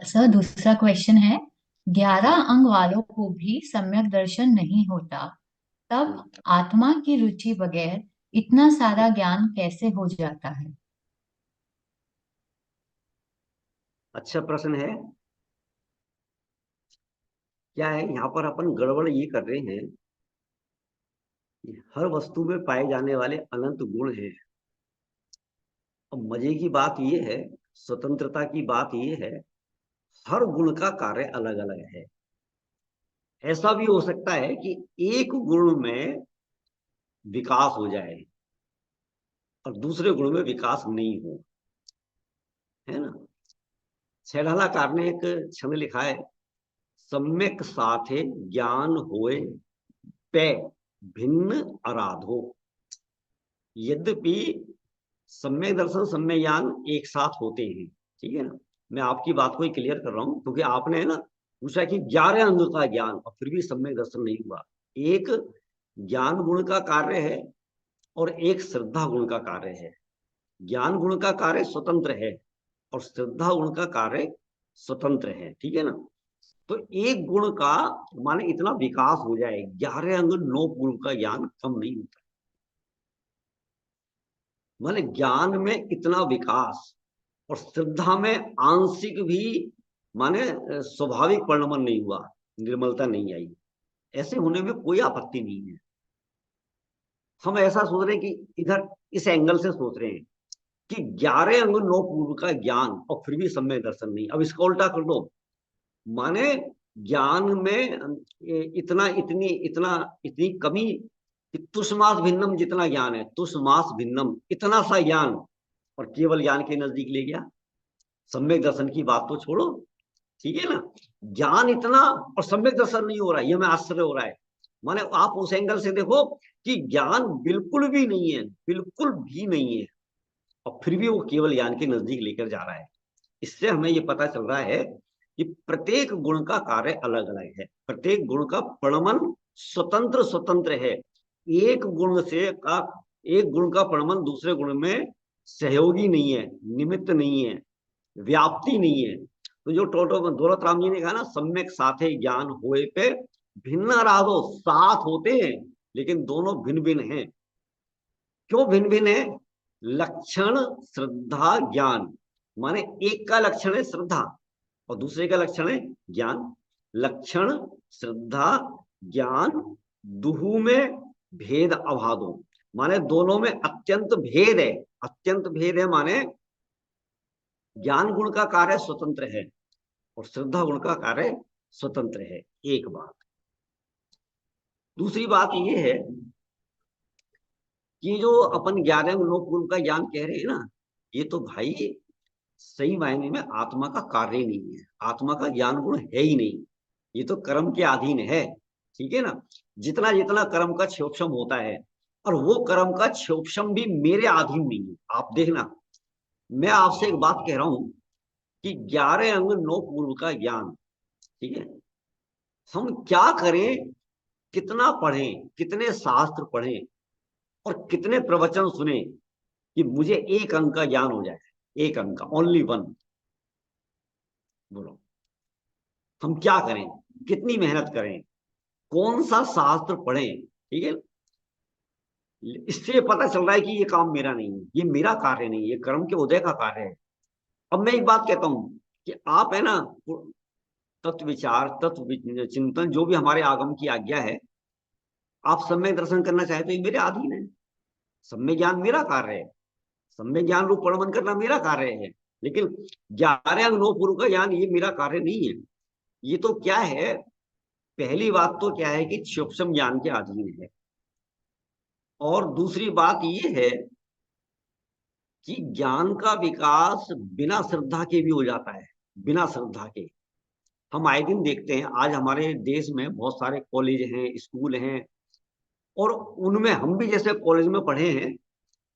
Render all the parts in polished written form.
Sir दूसरा question है। 11 अंग वालों को भी सम्यक दर्शन नहीं होता, तब हम्म, आत्मा की रुचि बगैर इतना सारा ज्ञान कैसे हो जाता है? अच्छा प्रश्न है। क्या है यहाँ पर अपन गड़बड़ ये कर रहे हैं कि हर वस्तु में पाए जाने वाले अनंत गुण हैं। अब मजे की बात ये है, स्वतंत्रता की बात ये है, हर गुण का कार्य अलग अलग है। ऐसा भी हो सकता है कि एक गुण में विकास हो जाए और दूसरे गुण में विकास नहीं हो, है ना। छैलालाकार ने एक छंद लिखा है, सम्यक साथे ज्ञान होए पे भिन्न आराधो। यद्यपि सम्यक दर्शन सम्यक ज्ञान एक साथ होते हैं, ठीक है ना। मैं आपकी बात को ही क्लियर कर रहा हूं क्योंकि आपने है ना पूछा कि 11 अंग का ज्ञान और फिर भी सम्यक दर्शन नहीं हुआ। एक ज्ञान गुण का कार्य है और एक श्रद्धा गुण का कार्य है। ज्ञान गुण का कार्य स्वतंत्र है और श्रद्धा गुण का कार्य स्वतंत्र है, ठीक है ना। तो एक गुण का माने इतना विकास हो जाए, 11 अंग 9 गुण का ज्ञान कम नहीं होता। माने ज्ञान में इतना विकास और श्रद्धा में आंशिक भी माने स्वाभाविक परिणमन नहीं हुआ, निर्मलता नहीं आई। ऐसे होने में कोई आपत्ति नहीं है। हम ऐसा सोच रहे हैं कि इधर इस एंगल से सोच रहे हैं कि 11 अंग 9 पूर्व का ज्ञान और फिर भी सम्यक दर्शन नहीं। अब इसका उल्टा कर दो, माने ज्ञान में इतना इतनी इतना इतनी कमी कि तुषमास भिन्नम जितना ज्ञान है, तुषमास भिन्नम इतना सा ज्ञान और केवल ज्ञान के नजदीक ले गया। सम्यक दर्शन की बात तो छोड़ो, ठीक है ना। ज्ञान इतना और सम्यक दर्शन नहीं हो रहा है, ये हमें आश्चर्य हो रहा है। माने आप उस एंगल से देखो कि ज्ञान बिल्कुल भी नहीं है, बिल्कुल भी नहीं है, और फिर भी वो केवल ज्ञान के नजदीक लेकर जा रहा है। इससे हमें ये पता चल रहा है कि प्रत्येक गुण का कार्य अलग अलग है, प्रत्येक गुण का परिणमन स्वतंत्र स्वतंत्र है। एक गुण से का एक गुण का परिणमन दूसरे गुण में सहयोगी नहीं है, निमित्त नहीं है, व्याप्ति नहीं है। तो जो टोटो दौलत राम जी ने कहा ना, सम्यक साथे ज्ञान होए पे भिन्न राधो, साथ होते हैं लेकिन दोनों भिन्न भिन्न हैं। क्यों भिन्न भिन्न है? लक्षण श्रद्धा ज्ञान। माने एक का लक्षण है श्रद्धा और दूसरे का लक्षण है ज्ञान। लक्षण श्रद्धा ज्ञान दुहु में भेद अभादो, माने दोनों में अत्यंत भेद है। अत्यंत भेद है माने ज्ञान गुण का कार्य स्वतंत्र है और श्रद्धा गुण का कार्य स्वतंत्र है। एक बात। दूसरी बात यह है कि जो अपन 11 गुण का ज्ञान कह रहे हैं ना, ये तो भाई सही मायने में आत्मा का कार्य नहीं है, आत्मा का ज्ञान गुण है ही नहीं। ये तो कर्म के अधीन है, ठीक है ना। जितना जितना कर्म का क्षोभम होता है, और वो कर्म का क्षोभम भी मेरे अधीन नहीं है। आप देखना, मैं आपसे एक बात कह रहा हूं कि 11 अंग 9 पूर्व का ज्ञान, ठीक है, हम क्या करें, कितना पढ़ें, कितने शास्त्र पढ़ें और कितने प्रवचन सुने कि मुझे एक अंक का ज्ञान हो जाए। एक अंक का, ओनली वन। बोलो, हम क्या करें, कितनी मेहनत करें, कौन सा शास्त्र पढ़ें, ठीक है। इससे पता चल रहा है कि ये काम मेरा नहीं है, ये मेरा कार्य नहीं है, ये कर्म के उदय का कार्य है। अब मैं एक बात कहता हूं कि आप है ना, तत्व विचार तत्व चिंतन जो भी हमारे आगम की आज्ञा है, आप सम्यक दर्शन करना चाहे तो ये मेरे अधीन है। सम्यक ज्ञान मेरा कार्य है, सम्यक ज्ञान रूप परमन करना मेरा कार्य है। लेकिन 11 अंग 9 पूर्व का ज्ञान ये मेरा कार्य नहीं है। ये तो क्या है, पहली बात तो क्या है कि सूक्ष्म ज्ञान के अधीन है। और दूसरी बात ये है कि ज्ञान का विकास बिना श्रद्धा के भी हो जाता है। बिना श्रद्धा के हम आए दिन देखते हैं, आज हमारे देश में बहुत सारे कॉलेज हैं, स्कूल हैं, और उनमें हम भी जैसे कॉलेज में पढ़े हैं,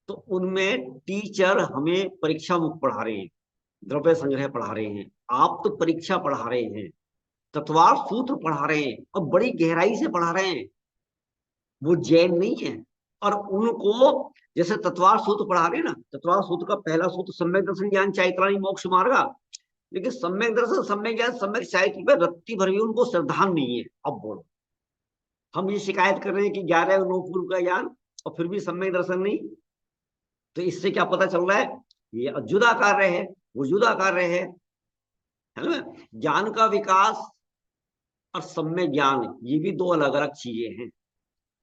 तो उनमें टीचर हमें परीक्षा मुक्त पढ़ा रहे हैं, द्रव्य संग्रह पढ़ा रहे हैं, आप तो परीक्षा पढ़ा रहे हैं, तत्वार सूत्र पढ़ा रहे हैं और बड़ी गहराई से पढ़ा रहे हैं। वो जैन नहीं है। और उनको जैसे तत्वार सूत्र पढ़ा रहे हैं ना, तत्वार सूत्र का पहला सूत्र सम्यक दर्शन ज्ञान चारित्राणी मोक्ष मार्गा, लेकिन सम्यक दर्शन, सम्यक ज्ञान, सम्यक चारित्र पे रत्ती भर भी उनको श्रद्धा नहीं है। अब बोलो, हम ये शिकायत कर रहे हैं कि 11 नौ पूर्व का ज्ञान और फिर भी सम्यक दर्शन नहीं। तो इससे क्या पता चल रहा है, ये जुदा कार्य है, वो जुदा कार्य है ना। ज्ञान का विकास और सम्यक ज्ञान, ये भी दो अलग अलग चीजें हैं।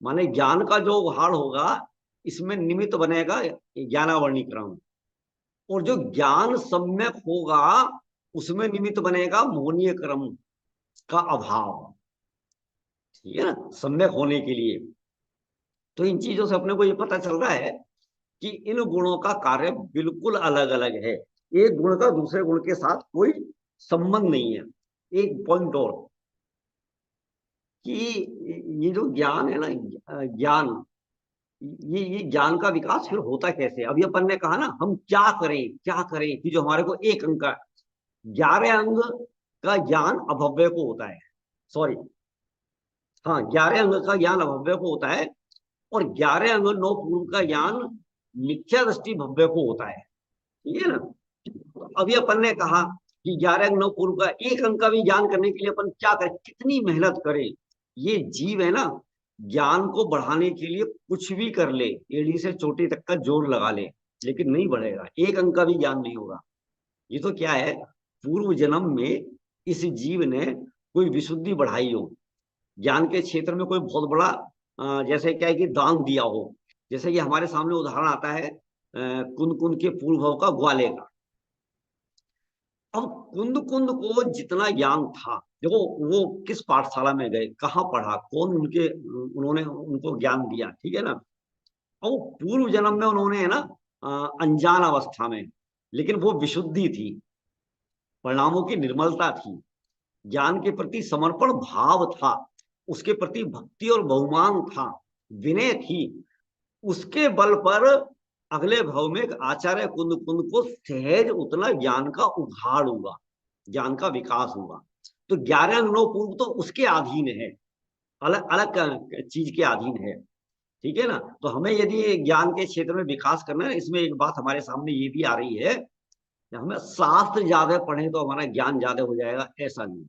माने ज्ञान का जो उहाड़ होगा, इसमें निमित्त बनेगा ज्ञानावरणी क्रम, और जो ज्ञान सम्यक होगा उसमें निमित्त बनेगा मोहनीय क्रम का अभाव। ठीक है ना, सम्यक होने के लिए। तो इन चीजों से अपने को ये पता चल रहा है कि इन गुणों का कार्य बिल्कुल अलग अलग है। एक गुण का दूसरे गुण के साथ कोई संबंध नहीं है। एक पॉइंट और, कि ये जो ज्ञान है ना, ज्ञान, ये ज्ञान का विकास फिर होता कैसे। अभी अपन ने कहा ना, हम क्या करें क्या करें, कि जो हमारे को एक अंक का 11 अंग का ज्ञान अभव्य को होता है। सॉरी, हाँ, 11 अंग का ज्ञान अभव्य को होता है, और 11 अंग 9 पूर्व का ज्ञान मिथ्या दृष्टि भव्य को होता है। ठीक है ना। तो अभी अपन ने कहा कि 11 अंग 9 पूर्व का एक अंक का भी ज्ञान करने के लिए अपन क्या करें, कितनी मेहनत करें। ये जीव है ना, ज्ञान को बढ़ाने के लिए कुछ भी कर ले, एड़ी से चोटी तक का जोर लगा ले, लेकिन नहीं बढ़ेगा, एक अंक का भी ज्ञान नहीं होगा। ये तो क्या है, पूर्व जन्म में इस जीव ने कोई विशुद्धि बढ़ाई हो, ज्ञान के क्षेत्र में कोई बहुत बड़ा जैसे क्या है कि दान दिया हो। जैसे कि हमारे सामने उदाहरण आता है कुंद कुंद के पूर्व भव का, ग्वाले का। अब कुंद कुंद को जितना ज्ञान था, देखो वो किस पाठशाला में गए, कहाँ पढ़ा, कौन उन्होंने उनको ज्ञान दिया, ठीक है ना। और वो पूर्व जन्म में उन्होंने है ना अनजान अवस्था में, लेकिन वो विशुद्धि थी, परिणामों की निर्मलता थी, ज्ञान के प्रति समर्पण भाव था, उसके प्रति भक्ति और बहुमान था, विनय थी। उसके बल पर अगले भाव में आचार्य कुंद कुंद को सहज उतना ज्ञान का उघाड़ हुआ, ज्ञान का विकास हुआ। तो 11 नौ पूर्व तो उसके अधीन है, अलग अलग चीज के अधीन है। ठीक है ना। तो हमें यदि ज्ञान के क्षेत्र में विकास करना है, इसमें एक बात हमारे सामने ये भी आ रही है कि हमें शास्त्र ज्यादा पढ़े तो हमारा ज्ञान ज्यादा हो जाएगा, ऐसा नहीं।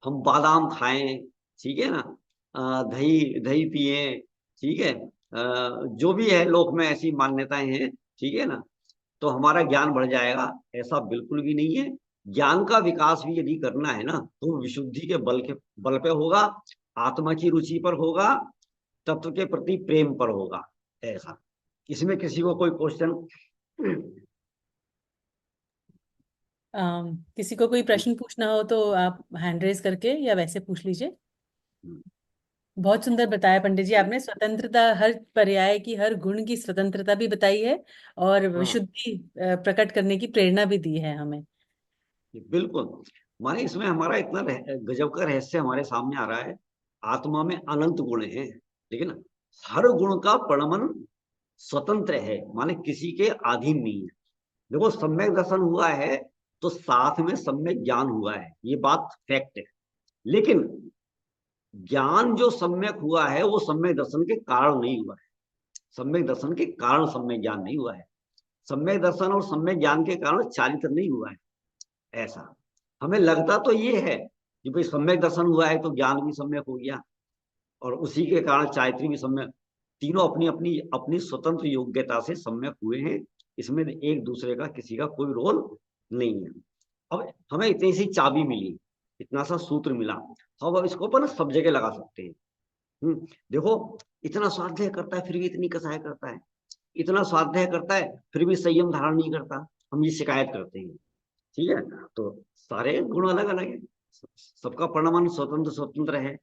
हम बादाम खाएं, ठीक है ना, दही दही पिए, ठीक है, जो भी है लोक में ऐसी मान्यताएं हैं, ठीक है ना, तो हमारा ज्ञान बढ़ जाएगा, ऐसा बिल्कुल भी नहीं है। ज्ञान का विकास भी यदि करना है ना, तो विशुद्धि के बल पे होगा, आत्मा की रुचि पर होगा, तत्व के प्रति प्रेम पर होगा, ऐसा। इसमें किसी को कोई क्वेश्चन? किसी को कोई प्रश्न पूछना हो तो आप हैंड रेज करके या वैसे पूछ लीजिए। बहुत सुंदर बताया पंडित जी आपने, स्वतंत्रता, हर पर्याय की, हर गुण की स्वतंत्रता भी बताई है, और हाँ, विशुद्धि प्रकट करने की प्रेरणा भी दी है हमें। बिल्कुल। माने इसमें हमारा इतना गजब का रहस्य हमारे सामने आ रहा है। आत्मा में अनंत गुण हैं, लेकिन हर गुण का परिणमन स्वतंत्र है, माने किसी के अधीन नहीं है। देखो, सम्यक दर्शन हुआ है तो साथ में सम्यक ज्ञान हुआ है, ये बात फैक्ट है। लेकिन ज्ञान जो सम्यक हुआ है वो सम्यक दर्शन के कारण नहीं हुआ है, सम्यक दर्शन के कारण सम्यक ज्ञान नहीं हुआ है, सम्यक दर्शन और सम्यक ज्ञान के कारण चारित्र नहीं हुआ है, ऐसा। हमें लगता तो ये है कि भाई सम्यक दर्शन हुआ है तो ज्ञान भी सम्यक हो गया, और उसी के कारण चारित्री भी सम्यक, तीनों अपनी अपनी अपनी स्वतंत्र योग्यता से सम्यक हुए हैं। इसमें एक दूसरे का किसी का कोई रोल नहीं है। अब हमें इतनी सी चाबी मिली, इतना सा सूत्र मिला, अब इसको अपन सब जगह लगा सकते हैं। देखो, इतना स्वाध्याय करता है फिर भी इतनी कसाय करता है, इतना स्वाध्याय करता है फिर भी संयम धारण नहीं करता, हम ये शिकायत करते हैं। ठीक है, तो सारे गुण अलग अलग है, सबका परिणमन स्वतंत्र स्वतंत्र है।